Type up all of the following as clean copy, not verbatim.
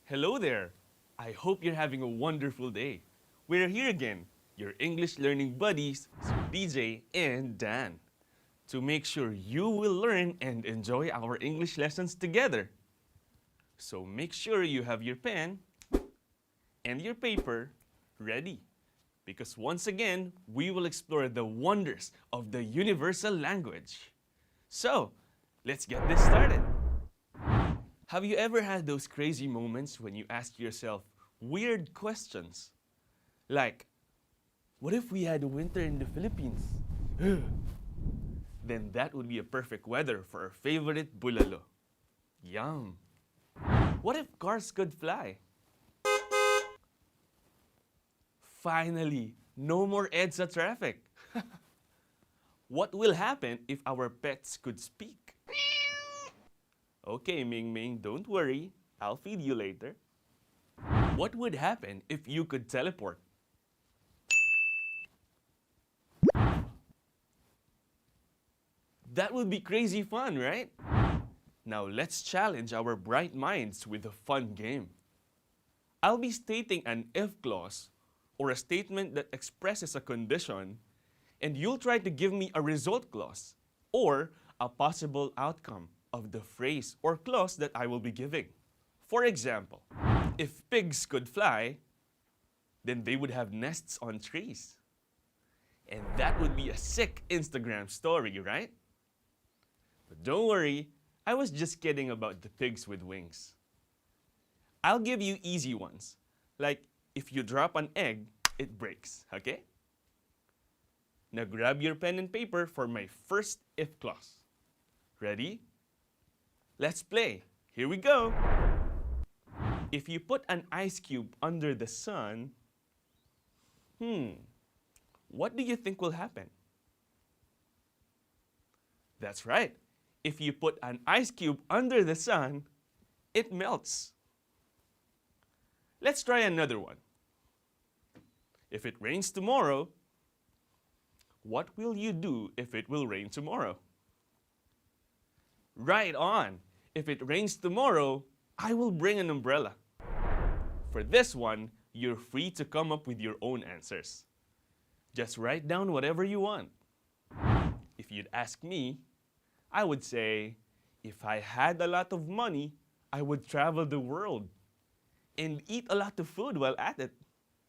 Hello there! I hope you're having a wonderful day. We're here again, your English learning buddies, DJ and Dan, to make sure you will learn and enjoy our English lessons together. So make sure you have your pen and your paper ready, because once again, we will explore the wonders of the universal language. So, let's get this started. Have you ever had those crazy moments when you ask yourself weird questions? Like, what if we had winter in the Philippines? Then that would be a perfect weather for our favorite bulalo. Yum! What if cars could fly? Finally, no more EDSA traffic. What will happen if our pets could speak? Okay, Ming Ming, don't worry. I'll feed you later. What would happen if you could teleport? That would be crazy fun, right? Now let's challenge our bright minds with a fun game. I'll be stating an if clause or a statement that expresses a condition, and you'll try to give me a result clause or a possible outcome of the phrase or clause that I will be giving. For example, if pigs could fly, then they would have nests on trees. And that would be a sick Instagram story, right? But don't worry, I was just kidding about the pigs with wings. I'll give you easy ones, like if you drop an egg, it breaks, okay? Now grab your pen and paper for my first if clause. Ready? Let's play. Here we go. If you put an ice cube under the sun, what do you think will happen? That's right. If you put an ice cube under the sun, it melts. Let's try another one. If it rains tomorrow, what will you do if it will rain tomorrow? Right on! If it rains tomorrow, I will bring an umbrella. For this one, you're free to come up with your own answers. Just write down whatever you want. If you'd ask me, I would say, if I had a lot of money, I would travel the world and eat a lot of food while at it.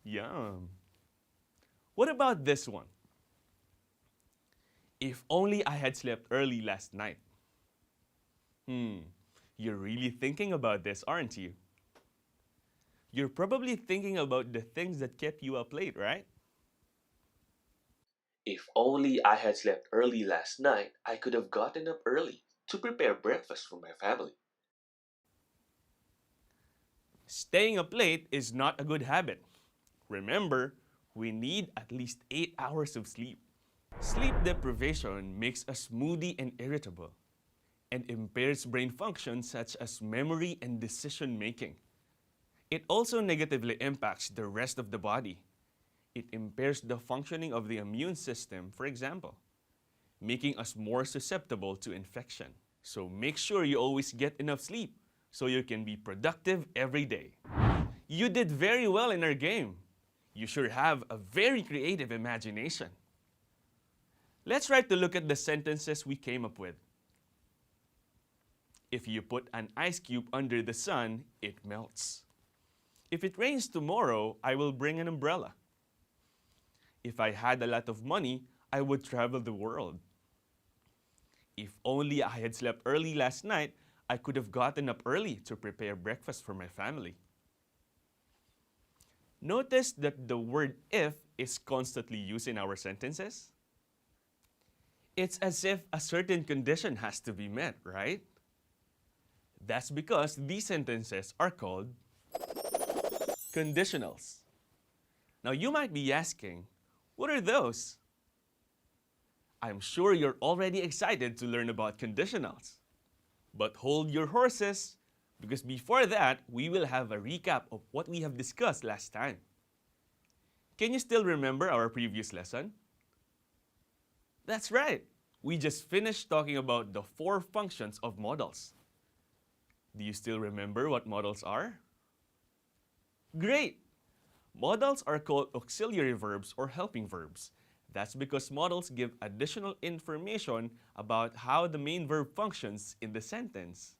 Yum! What about this one? If only I had slept early last night. You're really thinking about this, aren't you? You're probably thinking about the things that kept you up late, right? If only I had slept early last night, I could have gotten up early to prepare breakfast for my family. Staying up late is not a good habit. Remember, we need at least 8 hours of sleep. Sleep deprivation makes us moody and irritable, and impairs brain functions such as memory and decision making. It also negatively impacts the rest of the body. It impairs the functioning of the immune system, for example, making us more susceptible to infection. So make sure you always get enough sleep so you can be productive every day. You did very well in our game. You sure have a very creative imagination. Let's try to look at the sentences we came up with. If you put an ice cube under the sun, it melts. If it rains tomorrow, I will bring an umbrella. If I had a lot of money, I would travel the world. If only I had slept early last night, I could have gotten up early to prepare breakfast for my family. Notice that the word if is constantly used in our sentences. It's as if a certain condition has to be met, right? That's because these sentences are called conditionals. Now you might be asking, what are those? I'm sure you're already excited to learn about conditionals. But hold your horses, because before that, we will have a recap of what we have discussed last time. Can you still remember our previous lesson? That's right. We just finished talking about the 4 functions of modals. Do you still remember what modals are? Great! Modals are called auxiliary verbs or helping verbs. That's because modals give additional information about how the main verb functions in the sentence.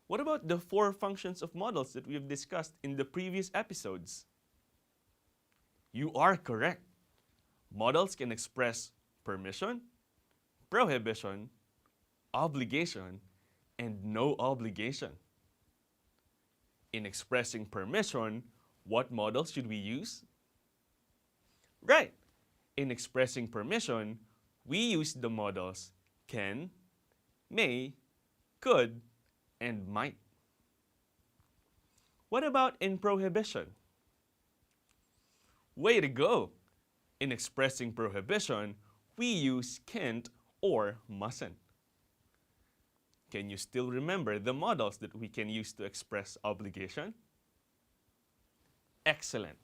What about the 4 functions of modals that we've discussed in the previous episodes? You are correct. Modals can express permission, prohibition, obligation, and no obligation. In expressing permission, what modals should we use? Right! In expressing permission, we use the modals can, may, could, and might. What about in prohibition? Way to go! In expressing prohibition, we use can't or mustn't. Can you still remember the modals that we can use to express obligation? Excellent.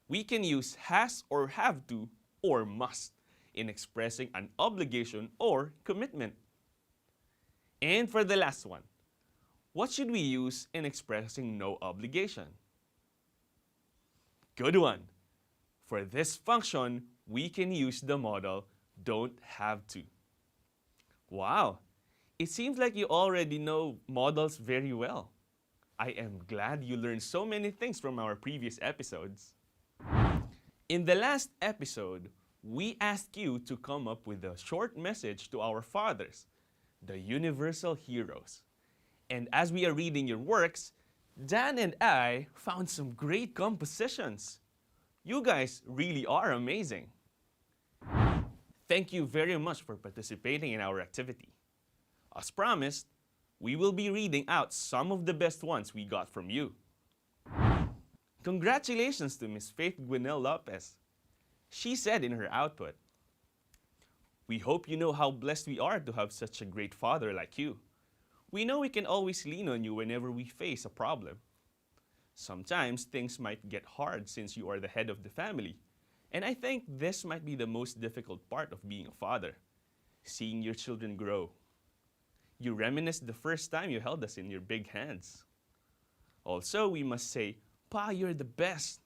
We can use has or have to or must in expressing an obligation or commitment. And for the last one, what should we use in expressing no obligation? Good one. For this function, we can use the modal don't have to. Wow, it seems like you already know modals very well. I am glad you learned so many things from our previous episodes. In the last episode, we asked you to come up with a short message to our fathers, the universal heroes. And as we are reading your works, Dan and I found some great compositions. You guys really are amazing. Thank you very much for participating in our activity. As promised, we will be reading out some of the best ones we got from you. Congratulations to Miss Faith Gwynell Lopez. She said in her output, "We hope you know how blessed we are to have such a great father like you. We know we can always lean on you whenever we face a problem. Sometimes things might get hard since you are the head of the family, and I think this might be the most difficult part of being a father, seeing your children grow. You reminisce the first time you held us in your big hands. Also, we must say, Pa, you're the best.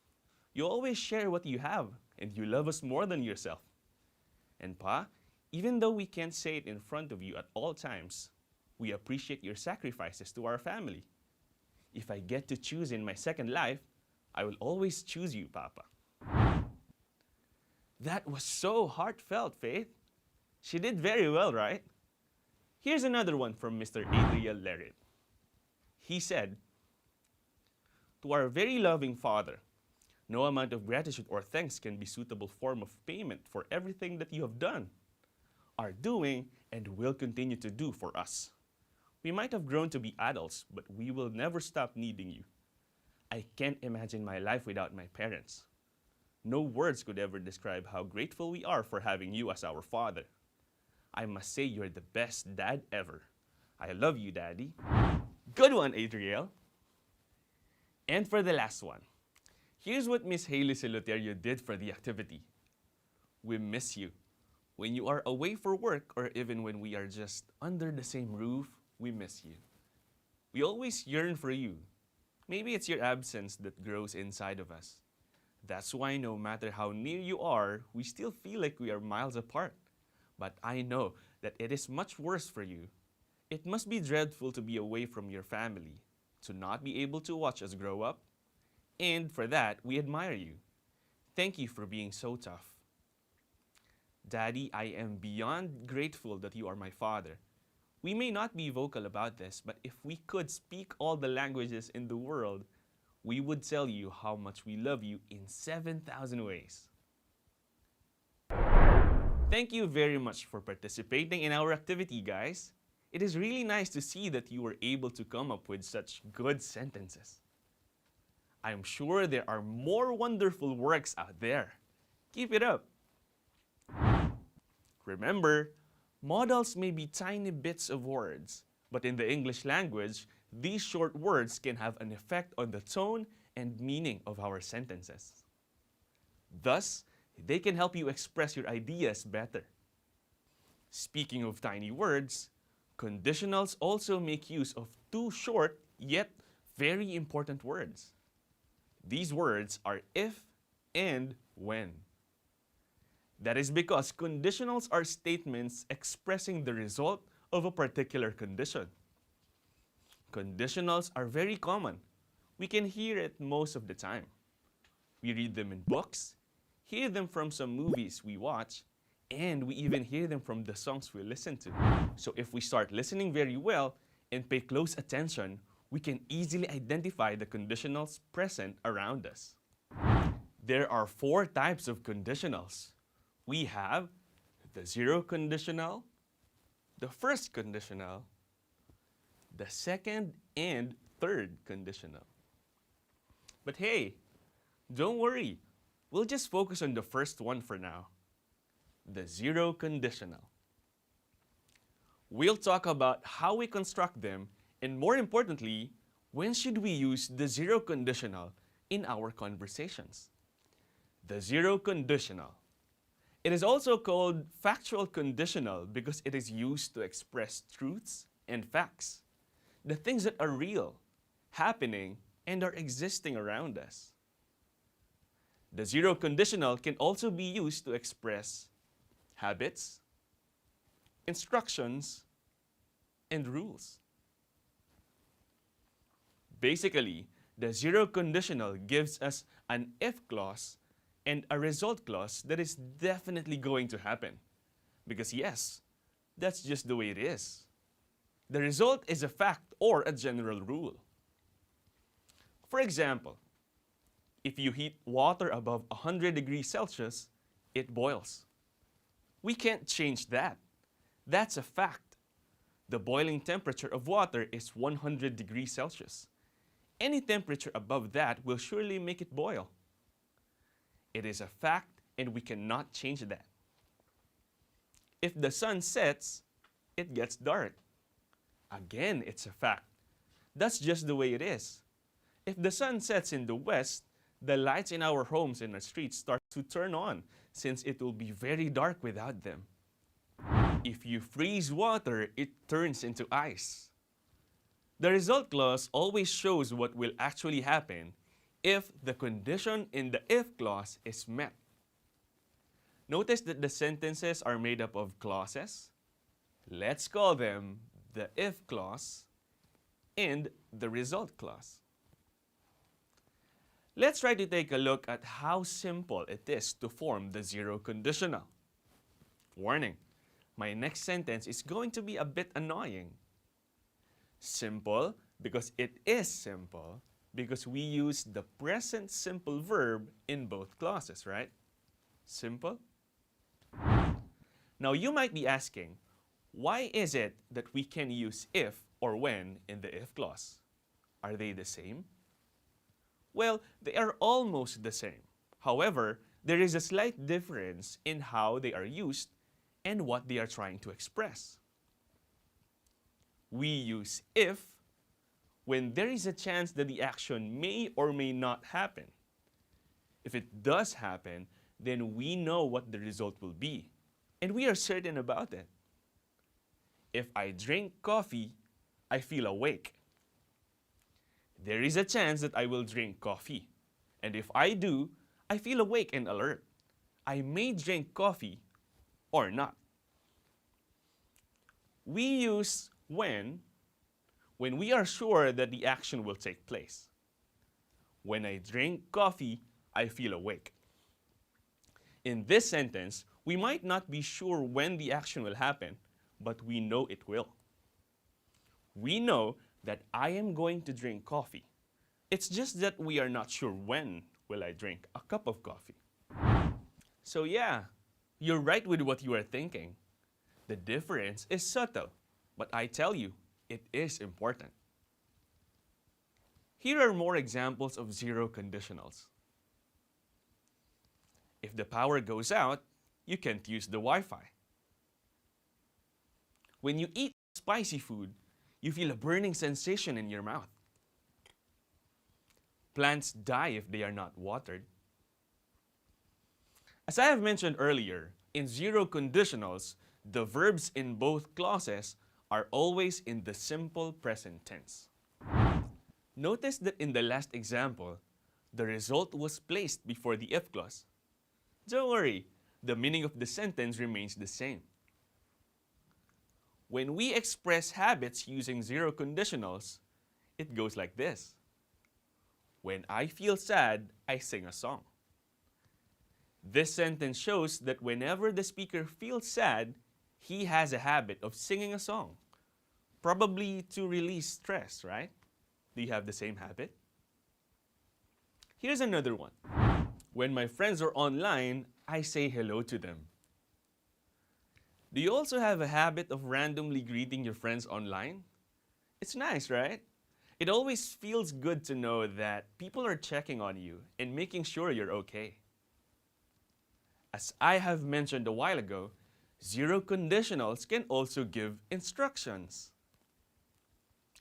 You always share what you have, and you love us more than yourself. And Pa, even though we can't say it in front of you at all times, we appreciate your sacrifices to our family. If I get to choose in my second life, I will always choose you, Papa." That was so heartfelt, Faith. She did very well, right? Here's another one from Mr. Adriel Lerit. He said, "To our very loving Father, no amount of gratitude or thanks can be suitable form of payment for everything that you have done, are doing, and will continue to do for us. We might have grown to be adults, but we will never stop needing you. I can't imagine my life without my parents. No words could ever describe how grateful we are for having you as our father. I must say you're the best dad ever. I love you, Daddy." Good one, Adriel. And for the last one, here's what Miss Hailey Celoterio did for the activity. "We miss you. When you are away for work or even when we are just under the same roof, we miss you. We always yearn for you. Maybe it's your absence that grows inside of us. That's why no matter how near you are, we still feel like we are miles apart. But I know that it is much worse for you. It must be dreadful to be away from your family, to not be able to watch us grow up. And for that, we admire you. Thank you for being so tough. Daddy, I am beyond grateful that you are my father. We may not be vocal about this, but if we could speak all the languages in the world, we would tell you how much we love you in 7,000 ways." Thank you very much for participating in our activity, guys. It is really nice to see that you were able to come up with such good sentences. I'm sure there are more wonderful works out there. Keep it up. Remember, modals may be tiny bits of words, but in the English language, these short words can have an effect on the tone and meaning of our sentences. Thus, they can help you express your ideas better. Speaking of tiny words, conditionals also make use of two short yet very important words. These words are if and when. That is because conditionals are statements expressing the result of a particular condition. Conditionals are very common. We can hear it most of the time. We read them in books, hear them from some movies we watch, and we even hear them from the songs we listen to. So if we start listening very well and pay close attention, we can easily identify the conditionals present around us. There are 4 types of conditionals. We have the zero conditional, the first conditional, the second and third conditional. But hey, don't worry. We'll just focus on the first one for now, the zero conditional. We'll talk about how we construct them, and more importantly, when should we use the zero conditional in our conversations. The zero conditional. It is also called factual conditional because it is used to express truths and facts, the things that are real, happening, and are existing around us. The zero conditional can also be used to express habits, instructions, and rules. Basically, the zero conditional gives us an if clause and a result clause that is definitely going to happen. Because yes, that's just the way it is. The result is a fact or a general rule. For example, if you heat water above 100 degrees Celsius, it boils. We can't change that. That's a fact. The boiling temperature of water is 100 degrees Celsius. Any temperature above that will surely make it boil. It is a fact and we cannot change that. If the sun sets, it gets dark. Again, it's a fact. That's just the way it is. If the sun sets in the west, the lights in our homes and our streets start to turn on since it will be very dark without them. If you freeze water, it turns into ice. The result clause always shows what will actually happen if the condition in the if clause is met. Notice that the sentences are made up of clauses. Let's call them the if clause and the result clause. Let's try to take a look at how simple it is to form the zero conditional. Warning, my next sentence is going to be a bit annoying. Simple because it is simple because we use the present simple verb in both clauses, right? Simple. Now you might be asking, why is it that we can use if or when in the if clause? Are they the same? Well, they are almost the same. However, there is a slight difference in how they are used and what they are trying to express. We use if when there is a chance that the action may or may not happen. If it does happen, then we know what the result will be, and we are certain about it. If I drink coffee, I feel awake. There is a chance that I will drink coffee, and if I do, I feel awake and alert. I may drink coffee or not. We use when we are sure that the action will take place. When I drink coffee, I feel awake. In this sentence, we might not be sure when the action will happen, but we know it will. We know that I am going to drink coffee. It's just that we are not sure when will I drink a cup of coffee. So yeah, you're right with what you are thinking. The difference is subtle, but I tell you, it is important. Here are more examples of zero conditionals. If the power goes out, you can't use the Wi-Fi. When you eat spicy food, you feel a burning sensation in your mouth. Plants die if they are not watered. As I have mentioned earlier, in zero conditionals, the verbs in both clauses are always in the simple present tense. Notice that in the last example, the result was placed before the if clause. Don't worry, the meaning of the sentence remains the same. When we express habits using zero conditionals, it goes like this. When I feel sad, I sing a song. This sentence shows that whenever the speaker feels sad, he has a habit of singing a song, probably to release stress, right? Do you have the same habit? Here's another one. When my friends are online, I say hello to them. Do you also have a habit of randomly greeting your friends online? It's nice, right? It always feels good to know that people are checking on you and making sure you're okay. As I have mentioned a while ago, zero conditionals can also give instructions.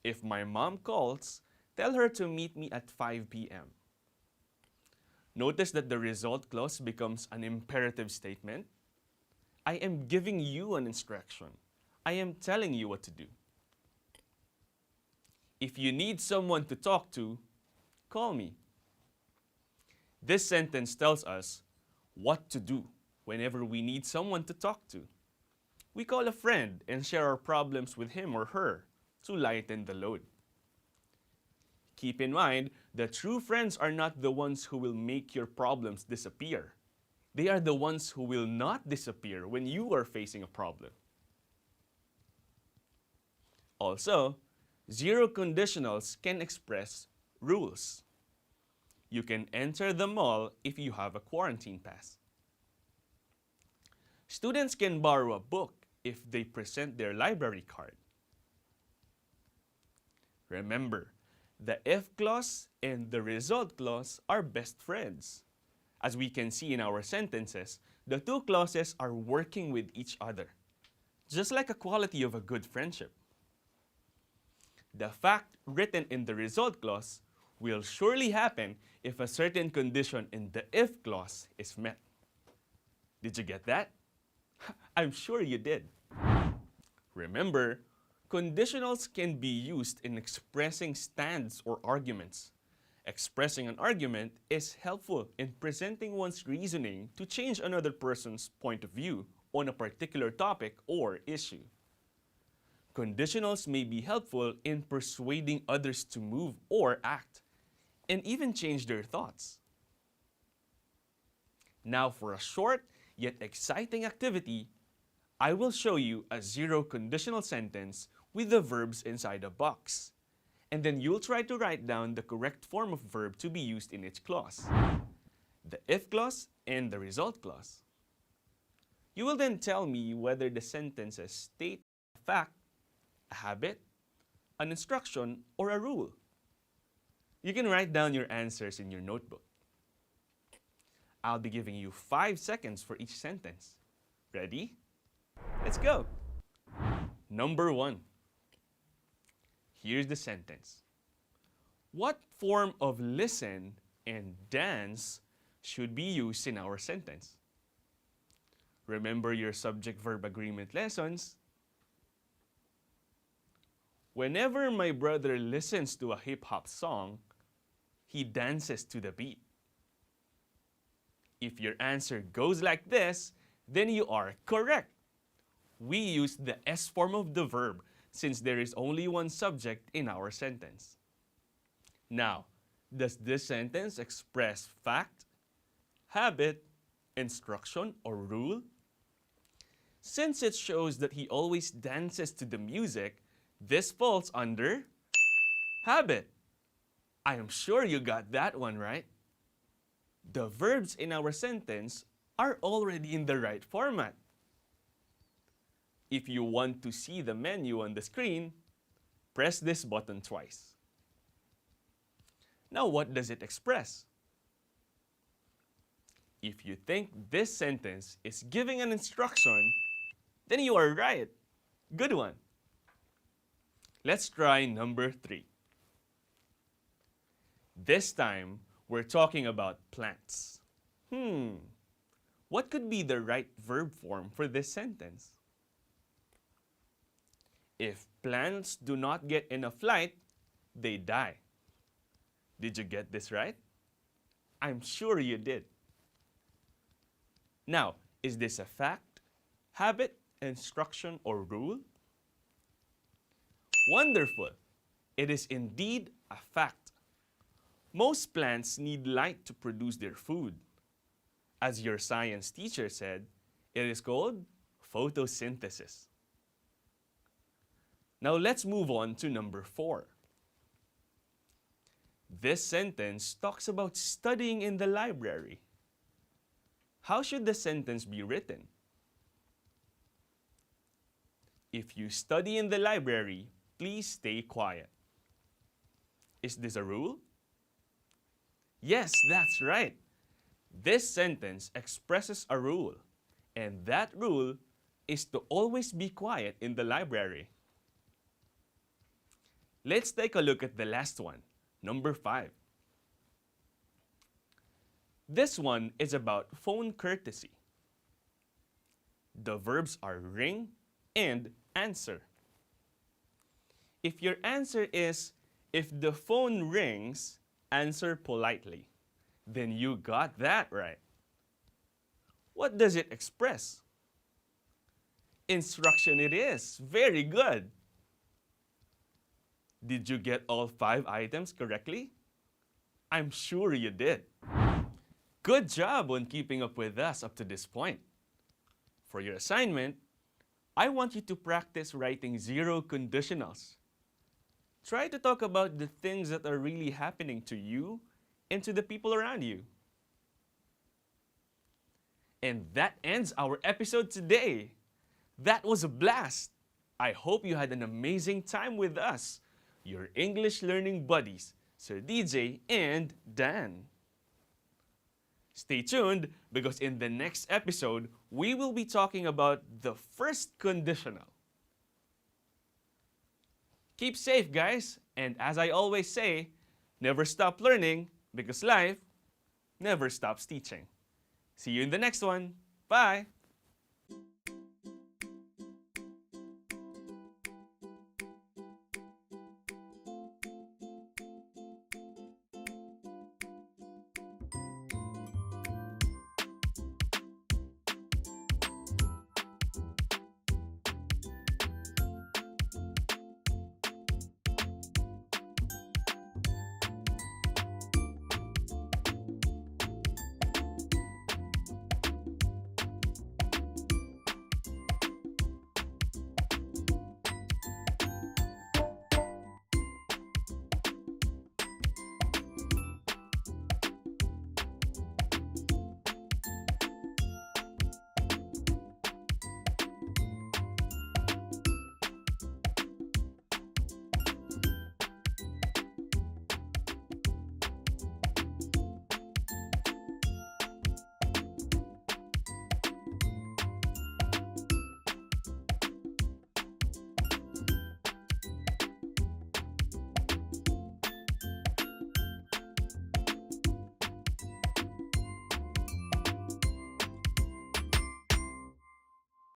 If my mom calls, tell her to meet me at 5 p.m. Notice that the result clause becomes an imperative statement. I am giving you an instruction. I am telling you what to do. If you need someone to talk to, call me. This sentence tells us what to do whenever we need someone to talk to. We call a friend and share our problems with him or her to lighten the load. Keep in mind that true friends are not the ones who will make your problems disappear. They are the ones who will not disappear when you are facing a problem. Also, zero conditionals can express rules. You can enter the mall if you have a quarantine pass. Students can borrow a book if they present their library card. Remember, the if clause and the result clause are best friends. As we can see in our sentences, the two clauses are working with each other, just like a quality of a good friendship. The fact written in the result clause will surely happen if a certain condition in the if clause is met. Did you get that? I'm sure you did. Remember, conditionals can be used in expressing stands or arguments. Expressing an argument is helpful in presenting one's reasoning to change another person's point of view on a particular topic or issue. Conditionals may be helpful in persuading others to move or act, and even change their thoughts. Now for a short yet exciting activity, I will show you a zero conditional sentence with the verbs inside a box. And then you'll try to write down the correct form of verb to be used in each clause, the if clause and the result clause. You will then tell me whether the sentences state a fact, a habit, an instruction, or a rule. You can write down your answers in your notebook. I'll be giving you 5 seconds for each sentence. Ready? Let's go. Number 1. Here's the sentence. What form of listen and dance should be used in our sentence? Remember your subject-verb agreement lessons? Whenever my brother listens to a hip-hop song, he dances to the beat. If your answer goes like this, then you are correct. We use the S form of the verb since there is only one subject in our sentence. Now, does this sentence express fact, habit, instruction, or rule? Since it shows that he always dances to the music, this falls under habit. I am sure you got that one right. The verbs in our sentence are already in the right format. If you want to see the menu on the screen, press this button twice. Now, what does it express? If you think this sentence is giving an instruction, then you are right. Good one. Let's try number 3. This time, we're talking about plants. What could be the right verb form for this sentence? If plants do not get enough light, they die. Did you get this right? I'm sure you did. Now, is this a fact, habit, instruction, or rule? Wonderful! It is indeed a fact. Most plants need light to produce their food. As your science teacher said, it is called photosynthesis. Now let's move on to number 4. This sentence talks about studying in the library. How should the sentence be written? If you study in the library, please stay quiet. Is this a rule? Yes, that's right. This sentence expresses a rule, and that rule is to always be quiet in the library. Let's take a look at the last one, number 5. This one is about phone courtesy. The verbs are ring and answer. If your answer is, if the phone rings, answer politely, then you got that right. What does it express? Instruction it is. Very good. Did you get all 5 items correctly? I'm sure you did. Good job on keeping up with us up to this point. For your assignment, I want you to practice writing 0 conditionals. Try to talk about the things that are really happening to you and to the people around you. And that ends our episode today. That was a blast. I hope you had an amazing time with us, your English learning buddies, Sir DJ and Dan. Stay tuned because in the next episode, we will be talking about the first conditional. Keep safe, guys, and as I always say, never stop learning because life never stops teaching. See you in the next one. Bye!